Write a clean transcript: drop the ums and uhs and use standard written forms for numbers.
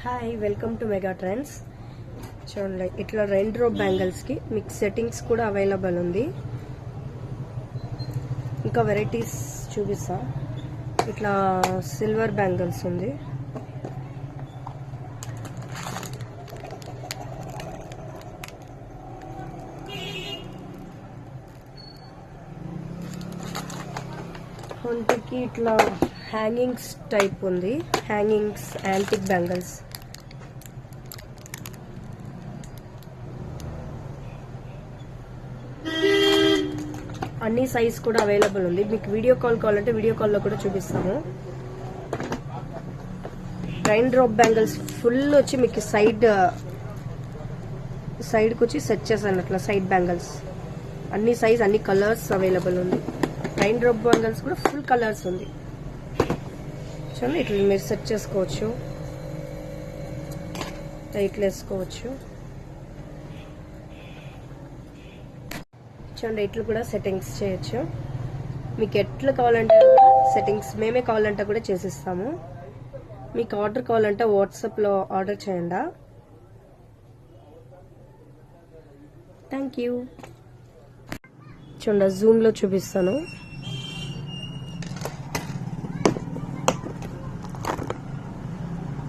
Hi welcome to mega trends. చూడండి, ఇట్లా 2 రో బ్యాంగిల్స్ కి మీకు సెట్టింగ్స్ కూడా అవైలబుల్ ఉంది. ఇంకా వెరైటీస్ చూపిస్తా. ఇట్లా సిల్వర్ బ్యాంగిల్స్ ఉంది. ఒంటికి ఇట్లా హ్యాంగింగ్స్ టైప్ ఉంది. Hangings antique bangles. అన్ని సైజ్ కూడా అవైలబుల్ ఉంది. మీకు వీడియో కాల్ కావాలంటే వీడియో కాల్లో కూడా చూపిస్తాము. 2 రో బ్యాంగిల్స్ ఫుల్ వచ్చి మీకు సైడ్కి వచ్చి సెట్ చేశాను. అట్లా సైడ్ బ్యాంగిల్స్ అన్ని సైజ్ అన్ని కలర్స్ అవైలబుల్ ఉంది. 2 రో బ్యాంగిల్స్ కూడా ఫుల్ కలర్స్ ఉంది. చూడండి, ఇట్లా మీరు సెట్ చేసుకోవచ్చు, ఇట్లా వేసుకోవచ్చు. చూడండి, ఇట్లు కూడా సెట్టింగ్స్ చేయొచ్చు. మీకు ఎట్లా కావాలంటే సెట్టింగ్స్ మేమే కావాలంటే కూడా చేసిస్తాము. మీకు ఆర్డర్ కావాలంటే వాట్సాప్లో ఆర్డర్ చేయండి. Thank you. చూడండి, జూమ్లో చూపిస్తాను.